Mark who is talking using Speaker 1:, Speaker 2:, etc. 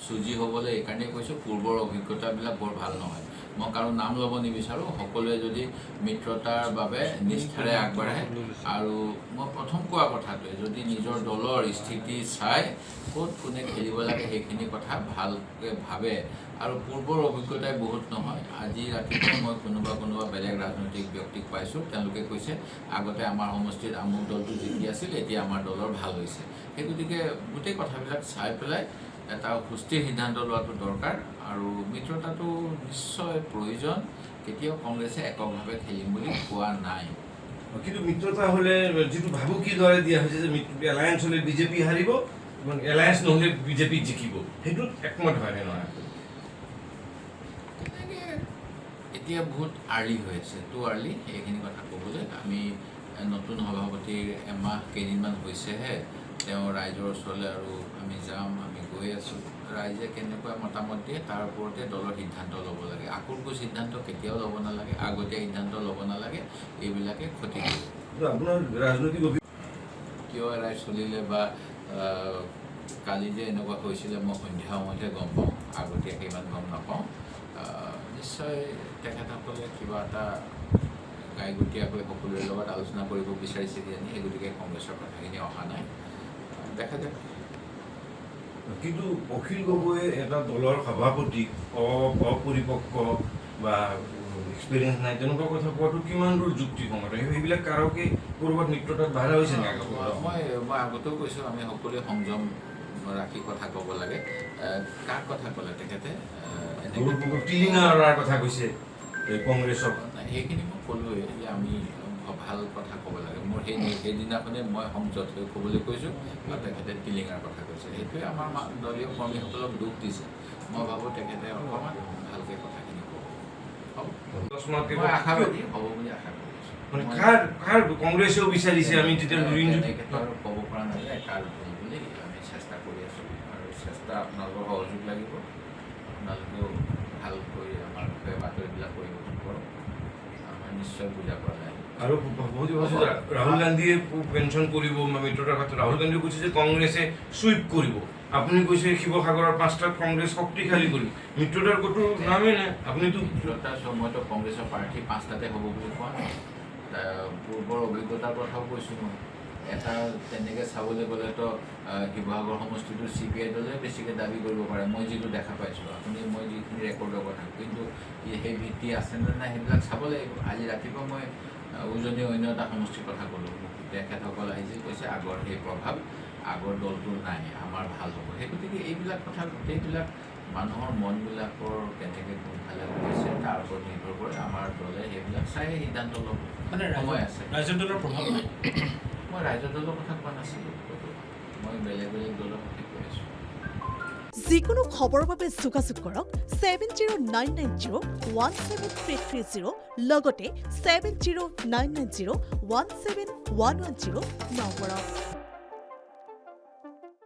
Speaker 1: চুজি হ'বলৈ এইকাৰণেই কৈছোঁ পূৰ্বৰ অভিজ্ঞতাবিলাক বৰ ভাল নহয়। মই কাৰো নাম ল'ব নিবিচাৰোঁ। সকলোৱে যদি মিত্ৰতাৰ বাবে নিষ্ঠাৰে আগবাঢ়ে, আৰু মই প্ৰথম কোৱা কথাটোৱে, যদি নিজৰ দলৰ স্থিতি চাই ক'ত কোনে খেলিব লাগে সেইখিনি কথা ভালকৈ ভাবে, আৰু পূৰ্বৰ অভিজ্ঞতাই বহুত নহয়। আজি ৰাতিপুৱা মই কোনোবা বেলেগ ৰাজনৈতিক ব্যক্তিক পাইছোঁ, তেওঁলোকে কৈছে আগতে আমাৰ সমষ্টিত আমুক দলটো জিকি আছিল, এতিয়া আমাৰ দলৰ ভাল হৈছে। সেই গতিকে গোটেই কথাবিলাক চাই পেলাই এটা সুস্থিৰ সিদ্ধান্ত লোৱাটো দৰকাৰ, আৰু মিত্ৰতাটো নিশ্চয় প্ৰয়োজন। কেতিয়াও কংগ্ৰেছে এককভাৱে খেলিম বুলি কোৱা নাই।
Speaker 2: কিন্তু মিত্ৰতা হ'লে যিটো ভাবুকিৰ দৰে দিয়া হৈছে যে এলায়েন্স হ'লে বিজেপি হাৰিব, এলায়েন্স নহ'লে বিজেপি জিকিব, সেইটোত একমত হয়নে নহয়?
Speaker 1: এতিয়া বহুত আৰ্লি হৈ আছে, টু আৰ্লি এইখিনি কথা ক'বলৈ। আমি নতুন সভাপতিৰ এমাহ কেইদিনমান হৈছেহে, তেওঁ ৰাইজৰ ওচৰলৈ আৰু আমি যাম, আমি গৈ আছোঁ। ৰাইজে কেনেকুৱা মতামত দিয়ে তাৰ ওপৰতে দলৰ সিদ্ধান্ত ল'ব লাগে। আকুলকৈ সিদ্ধান্ত কেতিয়াও ল'ব নালাগে, আগতীয়া সিদ্ধান্ত ল'ব নালাগে, এইবিলাকে ক্ষতি কৰিব।
Speaker 2: আপোনাৰ ৰাজনৈতিক
Speaker 1: কিয় এৰাই চলিলে বা কালি যে এনেকুৱা হৈছিলে মই সন্ধিয়া সময়তহে গম পাওঁ, আগতীয়াকৈ ইমান গম নাপাওঁ। নিশ্চয় তেখেতসকলে কিবা এটা গাইগুটীয়াকৈ সকলোৰে লগত আলোচনা কৰিব বিচাৰিছে কিজানি, সেই গতিকে কংগ্ৰেছৰ কথাখিনি অহা নাই, দেখা যাওক।
Speaker 2: কিন্তু অখিল গগৈয়ে এটা দলৰ সভাপতিক অপৰিপক্ক বা এক্সপিৰিয়েঞ্চ নাই তেনেকুৱা কথা কোৱাটো কিমান দূৰ যুক্তিসংগত? সেইবিলাক কাৰকে ক'ৰবাত মিত্ৰতাত বাধা হৈছে নাই?
Speaker 1: মই আগতেও কৈছোঁ, আমি সকলোৱে সংযম ৰাখি কথা ক'ব লাগে। কাৰ কথা ক'লে তেখেতে?
Speaker 2: টিলিঙাৰ কথা কৈছে কংগ্ৰেছক।
Speaker 1: সেইখিনি মই ক'লোৱেই যে আমি ভাল কথা ক'ব লাগে। মোৰ সেইদিনাখনে মই সংযত হৈ ক'বলৈ কৈছোঁ, আৰু তেখেতে টিলিঙাৰ কথা কৈছে। সেইটোৱে আমাৰ দলীয় কৰ্মীসকলক দুখ দিছে। মই ভাবোঁ তেখেতে অকণমান ভালকৈ কথাখিনি ক'ব। মই আশাবাদী হ'ব বুলি আশা কৰিছোঁ।
Speaker 2: কংগ্ৰেছেও বিচাৰিছে, আমি তেতিয়া
Speaker 1: আৰু ক'ব পৰা নাযায় কাৰ ভুল বুলি। আমি চেষ্টা কৰি আছোঁ, আৰু চেষ্টা আপোনালোকৰ সহযোগ লাগিব। আপোনালোকেও ভালকৈ আমাৰ বিষয়ে বাতৰিবিলাক পৰিৱেশন কৰক, আমাৰ নিশ্চয় বুজা পৰা নাই।
Speaker 2: আৰু ৰাহুল গান্ধীয়ে পেঞ্চন কৰিব মিত্ৰতাৰ ক্ষেত্ৰত। ৰাহুল গান্ধীয়ে কৈছে যে কংগ্ৰেছে চুইপ কৰিব, আপুনি কৈছে শিৱসাগৰৰ 5টাত কংগ্ৰেছ শক্তিশালী কৰিব। মিত্ৰতাৰ ক'তো নামেই নাই। আপুনিতো
Speaker 1: মিত্ৰতাৰ মইতো কংগ্ৰেছৰ প্ৰাৰ্থী 5টাতে হ'ব বুলি কোৱা নাই। পূৰ্বৰ অভিজ্ঞতাৰ কথাও কৈছোঁ মই। এটা তেনেকৈ চাবলৈ গ'লেতো শিৱসাগৰ সমষ্টিটো CPI দলে বেছিকৈ দাবী কৰিব পাৰে, মই যিটো দেখা পাইছোঁ। আপুনি মই যিখিনি ৰেকৰ্ডৰ কথা, কিন্তু সেই ভিত্তি আছেনে নাই সেইবিলাক চাব লাগিব। আজি ৰাতিপুৱা মই উজনি অন্য এটা সমষ্টিৰ কথা ক'লোঁ, তেখেতসকল আহিছিল, কৈছে আগৰ সেই প্ৰভাৱ আগৰ দলটোৰ নাই, আমাৰ ভাল হ'ব। সেই গতিকে এইবিলাক কথা গোটেইবিলাক মানুহৰ মনবিলাকৰ কেনেকৈ কোনফালে গৈছে তাৰ ওপৰত নিৰ্ভৰ কৰে। আমাৰ দলে সেইবিলাক চাই সিদ্ধান্ত ল'ব, মানে সময় আছে।
Speaker 3: ৰাইজৰ দলৰ প্ৰভাৱ নাই।
Speaker 1: মই ৰাইজৰ দলৰ কথা কোৱা নাছিলোঁ, মই বেলেগ দলৰ কথা কৈ আছোঁ।
Speaker 4: যিকোনো খবৰৰ বাবে যোগাযোগ কৰক 7099017330 লগতে 7099017110 নম্বৰত।